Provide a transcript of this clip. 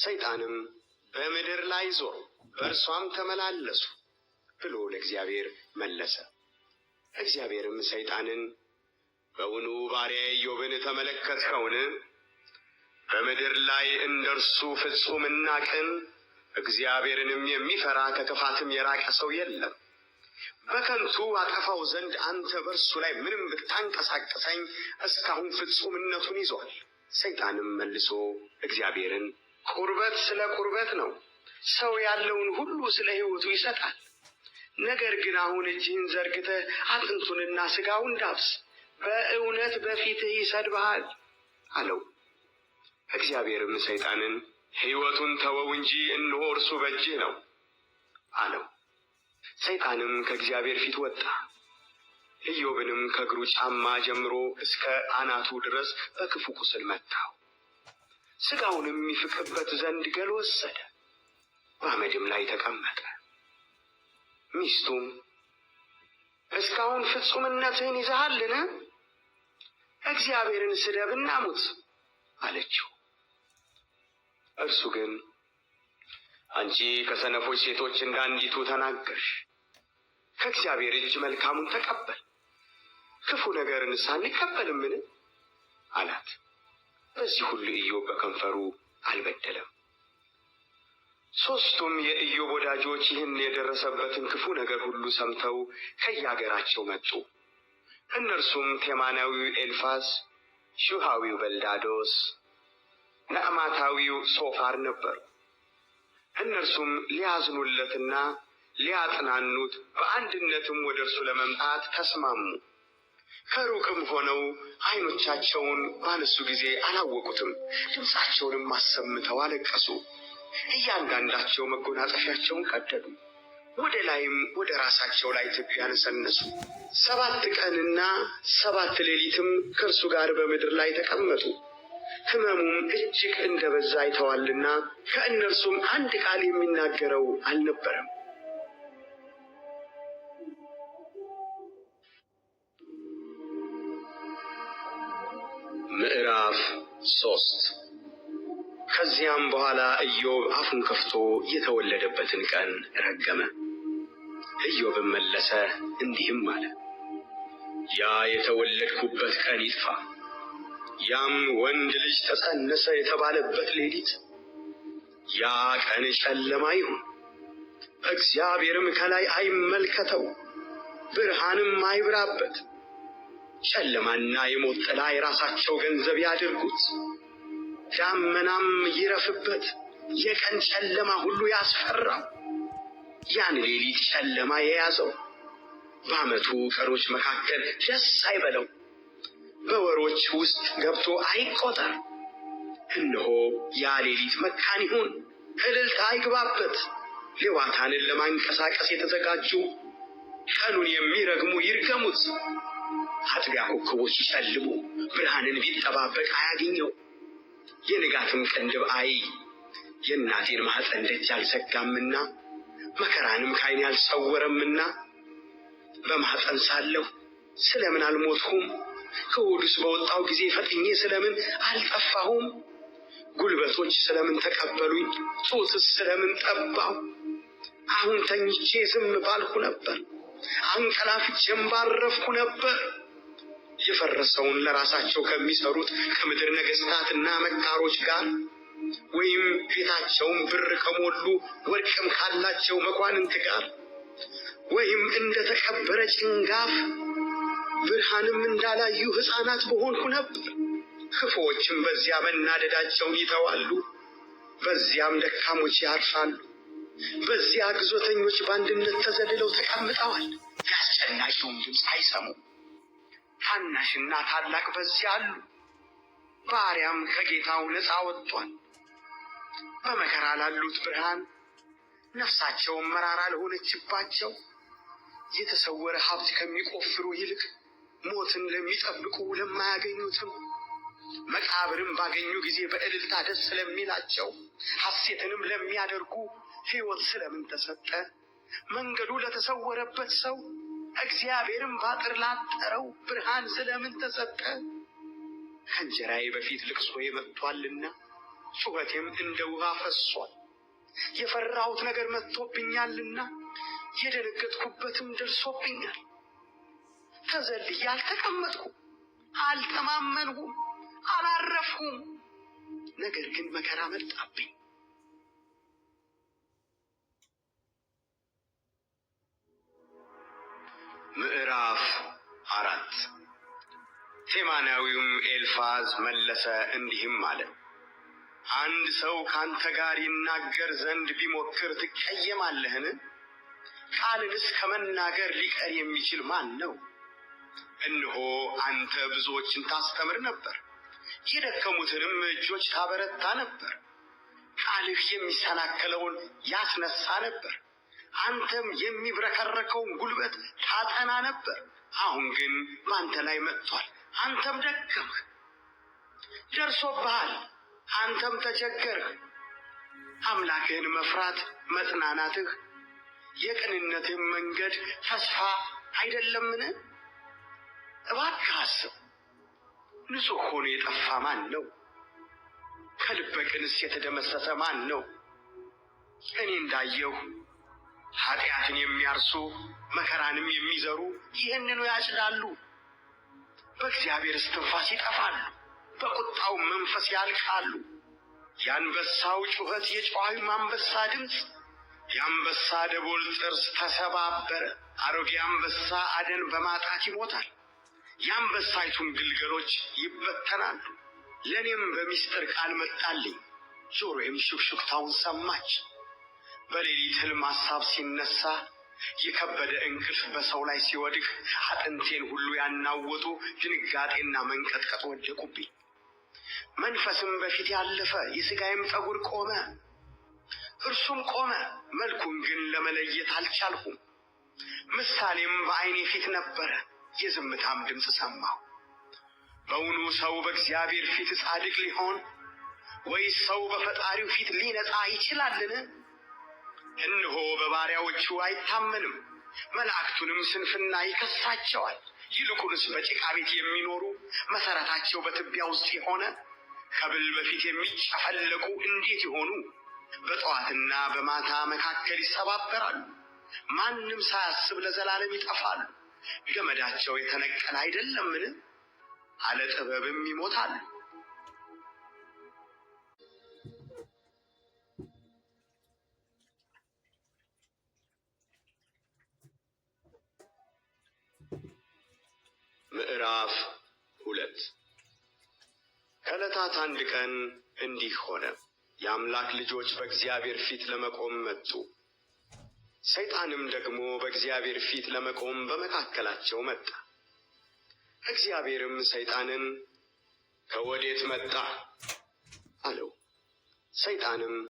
ሰይጣንም በምድር ላይ ዞሩ፣ በእርሷም ተመላለሱ ብሎ ለእግዚአብሔር መለሰ። እግዚአብሔርም ሰይጣንን በውኑ ባሪያዬ ኢዮብን ተመለከትኸውን? በምድር ላይ እንደርሱ ፍጹምና ቅን እግዚአብሔርንም የሚፈራ ከክፋትም የራቀ ሰው የለም። በከንቱ አጠፋው ዘንድ አንተ በእርሱ ላይ ምንም ብታንቀሳቅሰኝ እስካሁን ፍጹምነቱን ይዟል። ሰይጣንም መልሶ እግዚአብሔርን ቁርበት ስለ ቁርበት ነው፣ ሰው ያለውን ሁሉ ስለ ሕይወቱ ይሰጣል። ነገር ግን አሁን እጅህን ዘርግተህ አጥንቱንና ሥጋውን ዳብስ፣ በእውነት በፊትህ ይሰድብሃል አለው። እግዚአብሔርም ሰይጣንን ሕይወቱን ተወው እንጂ እነሆ እርሱ በእጅህ ነው አለው። ሰይጣንም ከእግዚአብሔር ፊት ወጣ፣ ኢዮብንም ከእግሩ ጫማ ጀምሮ እስከ አናቱ ድረስ በክፉ ቁስል መታው። ሥጋውንም ይፍቅበት ዘንድ ገል ወሰደ፣ በአመድም ላይ ተቀመጠ። ሚስቱም እስካሁን ፍጹምነትህን ይዘሃልን? እግዚአብሔርን ስደብና ሙት አለችው። እርሱ ግን አንቺ ከሰነፎች ሴቶች እንዳንዲቱ ተናገርሽ፣ ከእግዚአብሔር እጅ መልካሙን ተቀበል፣ ክፉ ነገርንስ አንቀበልምን አላት። በዚህ ሁሉ ኢዮብ በከንፈሩ አልበደለም። ሦስቱም የኢዮብ ወዳጆች ይህን የደረሰበትን ክፉ ነገር ሁሉ ሰምተው ከየአገራቸው መጡ። እነርሱም ቴማናዊው ኤልፋዝ፣ ሹሃዊው በልዳዶስ፣ ነዕማታዊው ሶፋር ነበሩ። እነርሱም ሊያዝኑለትና ሊያጽናኑት በአንድነትም ወደ እርሱ ለመምጣት ተስማሙ። ከሩቅም ሆነው ዓይኖቻቸውን ባነሱ ጊዜ አላወቁትም፣ ድምፃቸውንም አሰምተው አለቀሱ። እያንዳንዳቸው መጎናጸፊያቸውን ቀደዱ፣ ወደ ላይም ወደ ራሳቸው ላይ ትቢያ ነሰነሱ። 7 ቀንና 7 ሌሊትም ከእርሱ ጋር በምድር ላይ ተቀመጡ። ሕመሙም እጅግ እንደበዛ አይተዋልና ከእነርሱም አንድ ቃል የሚናገረው አልነበረም። ምዕራፍ 3 ከዚያም በኋላ ኢዮብ አፉን ከፍቶ የተወለደበትን ቀን ረገመ። ኢዮብም መለሰ እንዲህም አለ፣ ያ የተወለድኩበት ቀን ይጥፋ፣ ያም ወንድ ልጅ ተጸነሰ የተባለበት ሌሊት፣ ያ ቀን ጨለማ ይሁን፣ እግዚአብሔርም ከላይ አይመልከተው፣ ብርሃንም አይብራበት። ጨለማና የሞት ጥላ የራሳቸው ገንዘብ ያድርጉት፣ ዳመናም ይረፍበት፣ የቀን ጨለማ ሁሉ ያስፈራው። ያን ሌሊት ጨለማ የያዘው በዓመቱ ቀኖች መካከል ደስ አይበለው፣ በወሮች ውስጥ ገብቶ አይቆጠር። እነሆ ያ ሌሊት መካን ይሁን፣ እልልታ አይግባበት። ሌዋታንን ለማንቀሳቀስ የተዘጋጁ ቀኑን የሚረግሙ ይርገሙት። አጥቢያ ኮከቦች ይጨልሙ፣ ብርሃንን ቢጠባበቅ አያገኘው። የንጋትም ቅንድብ አይ፣ የእናቴን ማኅፀን ደጅ አልዘጋምና መከራንም ከዓይኔ አልሰወረምና። በማኅፀን ሳለሁ ስለምን አልሞትሁም? ከሆዱስ በወጣሁ ጊዜ ፈጥኜ ስለምን አልጠፋሁም? ጉልበቶች ስለምን ተቀበሉኝ? ጡትስ ስለምን ጠባሁ? አሁን ተኝቼ ዝም ባልሁ ነበር፣ አንቀላፍቼም ባረፍኩ ነበር። የፈረሰውን ለራሳቸው ከሚሰሩት ከምድር ነገሥታትና መካሮች ጋር፣ ወይም ቤታቸውን ብር ከሞሉ ወርቅም ካላቸው መኳንንት ጋር፣ ወይም እንደ ተቀበረ ጭንጋፍ ብርሃንም እንዳላዩ ሕፃናት በሆንሁ ነበር። ክፉዎችም በዚያ መናደዳቸውን ይተዋሉ፣ በዚያም ደካሞች ያርፋሉ። በዚያ ግዞተኞች በአንድነት ተዘልለው ተቀምጠዋል፣ የአስጨናቂውን ድምፅ አይሰሙም። ታናሽና ታላቅ በዚያ አሉ፣ ባሪያም ከጌታው ነፃ ወጥቷል። በመከራ ላሉት ብርሃን፣ ነፍሳቸውም መራራ ለሆነችባቸው፣ የተሰወረ ሀብት ከሚቆፍሩ ይልቅ ሞትን ለሚጠብቁ ለማያገኙትም፣ መቃብርም ባገኙ ጊዜ በእልልታ ደስ ስለሚላቸው፣ ሐሴትንም ለሚያደርጉ ሕይወት ስለምን ተሰጠ? መንገዱ ለተሰወረበት ሰው፣ እግዚአብሔርም ባጥር ላጠረው ብርሃን ስለምን ተሰጠ? ከእንጀራዬ በፊት ልቅሶዬ መጥቶአልና ጩኸቴም እንደ ውሃ ፈሷል። የፈራሁት ነገር መጥቶብኛልና የደነገጥኩበትም ደርሶብኛል። ተዘልዬ አልተቀመጥኩም፣ አልተማመንሁም፣ አላረፍሁም። ነገር ግን መከራ መጣብኝ። ምዕራፍ 4 ቴማናዊውም ኤልፋዝ መለሰ እንዲህም አለ። አንድ ሰው ካንተ ጋር ይናገር ዘንድ ቢሞክር ትቀየማለህን? ቃልንስ ከመናገር ሊቀር የሚችል ማን ነው? እነሆ አንተ ብዙዎችን ታስተምር ነበር፣ የደከሙትንም እጆች ታበረታ ነበር። ቃልህ የሚሰናከለውን ያስነሳ ነበር፣ አንተም የሚብረከረከውን ጉልበት ታጠና ነበር። አሁን ግን በአንተ ላይ መጥቷል፣ አንተም ደከምህ። ደርሶብሃል፣ አንተም ተቸገርህ። አምላክህን መፍራት መጽናናትህ፣ የቅንነትህ መንገድ ተስፋ አይደለምን? እባክህ አስብ። ንጹሕ ሆኖ የጠፋ ማን ነው? ከልበ ቅንስ የተደመሰሰ ማን ነው? እኔ እንዳየሁ ኃጢአትን የሚያርሱ መከራንም የሚዘሩ ይህንኑ ያጭዳሉ። በእግዚአብሔር እስትንፋስ ይጠፋሉ፣ በቁጣው መንፈስ ያልቃሉ። የአንበሳው ጩኸት፣ የጨዋዩም አንበሳ ድምፅ፣ የአንበሳ ደቦል ጥርስ ተሰባበረ። አሮጌ አንበሳ አደን በማጣት ይሞታል፣ የአንበሳይቱም ግልገሎች ይበተናሉ። ለእኔም በምስጢር ቃል መጣልኝ፣ ጆሮዬም ሹክሹክታውን ሰማች። በሌሊት ሕልም ሐሳብ ሲነሣ፣ የከበደ እንቅልፍ በሰው ላይ ሲወድቅ፣ አጥንቴን ሁሉ ያናወጡ ድንጋጤና መንቀጥቀጥ ወደቁብኝ። መንፈስም በፊት ያለፈ፣ የሥጋዬም ጠጉር ቆመ። እርሱም ቆመ፣ መልኩን ግን ለመለየት አልቻልሁም። ምሳሌም በዐይኔ ፊት ነበረ፣ የዝምታም ድምፅ ሰማሁ። በውኑ ሰው በእግዚአብሔር ፊት ጻድቅ ሊሆን ወይስ ሰው በፈጣሪው ፊት ሊነጻ ይችላልን? እነሆ በባሪያዎቹ አይታመንም፣ መላእክቱንም ስንፍና ይከሳቸዋል። ይልቁንስ በጭቃ ቤት የሚኖሩ መሠረታቸው በትቢያ ውስጥ የሆነ ከብል በፊት የሚጨፈለቁ እንዴት ይሆኑ? በጠዋትና በማታ መካከል ይሰባበራሉ፣ ማንም ሳያስብ ለዘላለም ይጠፋሉ። ገመዳቸው የተነቀለ አይደለምን? አለ ጥበብም ይሞታሉ። ምዕራፍ 2 ከዕለታት አንድ ቀን እንዲህ ሆነ። የአምላክ ልጆች በእግዚአብሔር ፊት ለመቆም መጡ። ሰይጣንም ደግሞ በእግዚአብሔር ፊት ለመቆም በመካከላቸው መጣ። እግዚአብሔርም ሰይጣንን ከወዴት መጣህ አለው። ሰይጣንም